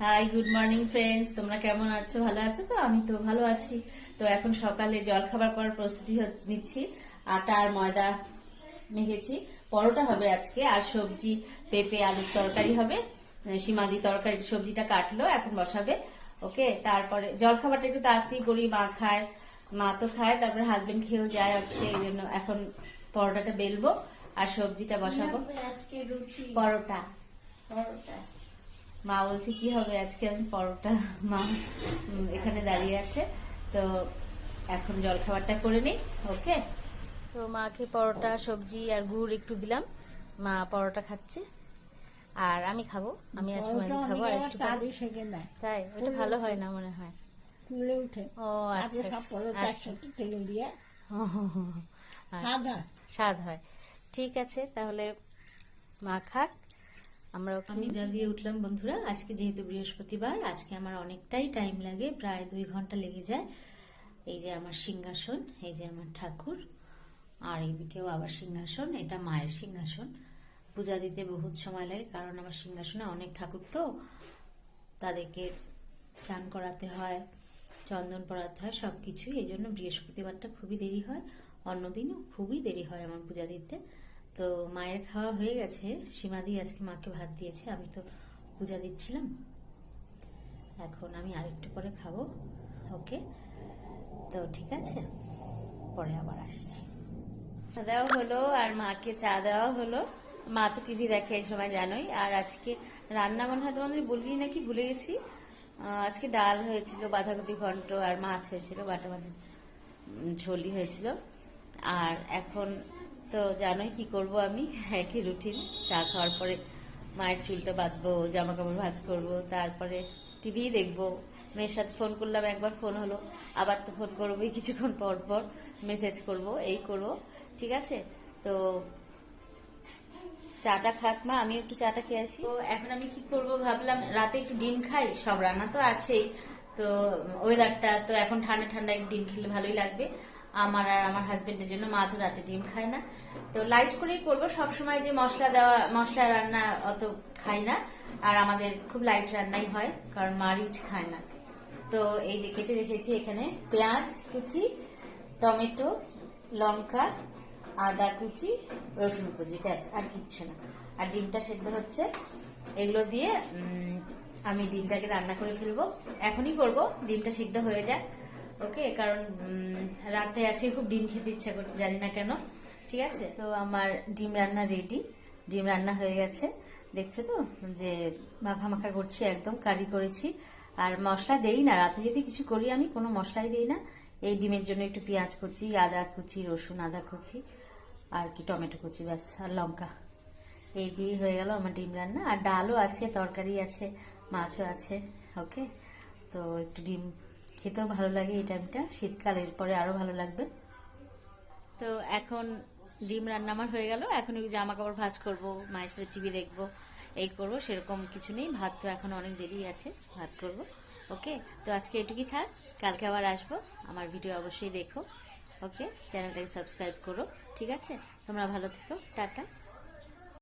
High, good morning friends. তোমরা কেমন আছো? ভালো আছো তো? আমি তো ভালো আছি। তো এখন সকালে জল খাবার করার প্রস্তুতি নিচ্ছি। আটা আর ময়দা মেখেছি। পরোটা হবে আজকে, আর সবজি পেঁপে আলুর তরকারি হবে। সীমাদি তরকারি সবজিটা কাটলো, এখন বসাবে। ওকে, তারপরে জল খাবারটা একটু তাড়াতাড়ি করি, মা খায়, মা তো খায়, তারপরে হাজবেন্ড খেয়েও যায় হচ্ছে, এই জন্য এখন পরোটাটা বেলবো আর সবজিটা বসাবো। আজকে রুটি পরোটা। পরোটা। মা বলছে কি হবে আজকে, আমি পরোটা। মা এখানে দাঁড়িয়ে আছে। তো এখন জল খাবারটা করে নিই। ওকে, তো মাকে পরোটা সবজি আর গুড় একটু দিলাম। মা পরোটা খাচ্ছে আর আমি খাবো, আমি আর সীমাদি খাবো আর একটু পরে। তাই ওটা ভালো হয় না মনে হয়, ফুলে উঠে। ও আচ্ছা সব পরোটা আচ্ছা, একসাথে তেল দিয়ে স্বাদ আচ্ছা, হয়। স্বাদ হয়। ঠিক আছে, তাহলে মা খাক, আমরাও আমি যা দিয়ে উঠলাম বন্ধুরা। আজকে যেহেতু বৃহস্পতিবার, আজকে আমার অনেকটাই টাইম লাগে, প্রায় 2 ঘন্টা লেগে যায়। এই যে আমার সিংহাসন, এই যে আমার ঠাকুর, আর এইদিকেও আবার সিংহাসন, এটা মায়ের সিংহাসন। পূজা দিতে বহুত সময় লাগে, কারণ আমার সিংহাসনে অনেক ঠাকুর, তো তাদেরকে চান করাতে হয়, চন্দন পরাতে হয়, সবকিছুই। এই জন্য বৃহস্পতিবারটা খুবই দেরি হয়। অন্যদিনও খুবই দেরি হয় আমার পূজা দিতে। তো মায়ের খাওয়া হয়ে গেছে। সীমাদি আজকে মাকে ভাত দিয়েছে, আমি তো পূজা দিচ্ছিলাম। এখন আমি আরেকটু পরে খাবো। ওকে, তো ঠিক আছে, পরে আবার আসছি। চা দেওয়া হলো আর মাকে চা দেওয়া হলো। মা তো টিভি দেখে এই সময়, জানোই। আর আজকে রান্না মনে হয় তোমাদের বলি নাকি, ভুলে গেছি। আজকে ডাল হয়েছিল, বাঁধাকপি ঘন্ট, আর মাছ হয়েছিল, বাটা মাছের ঝোলই হয়েছিল। আর এখন তো জানোই কি করব আমি, একই রুটিন। চা খাওয়ার পরে মায়ের চুলটা বাঁধবো, জামা কাপড় ভাঁজ করবো, তারপরে টিভি দেখবো। মেয়ের সাথে ফোন করলাম, একবার ফোন হলো, আবার তো ফোন করবোই কিছুক্ষণ পর পর, মেসেজ করব, এই করব। ঠিক আছে, তো চাটা খাক মা, আমি একটু চাটা খেয়ে আসি। তো এখন আমি কি করব ভাবলাম, রাতে একটু ডিম খাই, সব রান্না তো আছেই। তো ওয়েদারটা তো এখন ঠান্ডা ঠান্ডা, একটু ডিম খেলে ভালোই লাগবে আমার আর আমার হাজবেন্ডের জন্য। মা তো রাতে ডিম খায় না, তো লাইট করেই করবো। সবসময় যে মশলা দেওয়া, মশলা রান্না অত খাই না, আর আমাদের খুব লাইট রান্নাই হয়, কারণ মা রিচ খায় না। তো এই যে কেটে রেখেছি এখানে পেঁয়াজ কুচি, টমেটো, লঙ্কা, আদা কুচি, রসুন কুচি, ব্যাস আর কিচ্ছু না। আর ডিমটা সেদ্ধ হচ্ছে, এগুলো দিয়ে আমি ডিমটাকে রান্না করে ফেলবো। এখনই করব, ডিমটা সিদ্ধ হয়ে যায়। ওকে, কারণ রাতে আজকে খুব ডিম খেতে ইচ্ছা করছে, জানি না কেন। ঠিক আছে, তো আমার ডিম রান্না রেডি, ডিম রান্না হয়ে গেছে। দেখছো তো যে মাখা মাখা করছি, একদম কারি করেছি। আর মশলা দেই না, রাতে যদি কিছু করি আমি কোনো মশলাই দেই না। এই ডিমের জন্য একটু পেঁয়াজ কুচি, আদা কুচি, রসুন আদা কুচি, আর কি টমেটো কুচি, ব্যাস, আর লঙ্কা। এই দিয়ে হয়ে গেল আমার ডিম রান্না। আর ডালও আছে, তরকারি আছে, মাছও আছে। ওকে, তো একটু ডিম খেতেও ভালো লাগে এই টাইমটা, শীতকালের পরে আরো ভালো লাগবে। তো এখন ডিম রান্না আমার হয়ে গেল। এখন ওই জামা কাপড় ভাঁজ করবো, মায়ের সাথে টিভি দেখবো, এই করবো, সেরকম কিছু নেই। ভাত তো এখন অনেক দেরি আছে, ভাত করব। ওকে, তো আজকে এটুকুই থাক, কালকে আবার আসবো। আমার ভিডিও অবশ্যই দেখো। ওকে, চ্যানেলটাকে সাবস্ক্রাইব করো। ঠিক আছে, তোমরা ভালো থেকো, টাটা।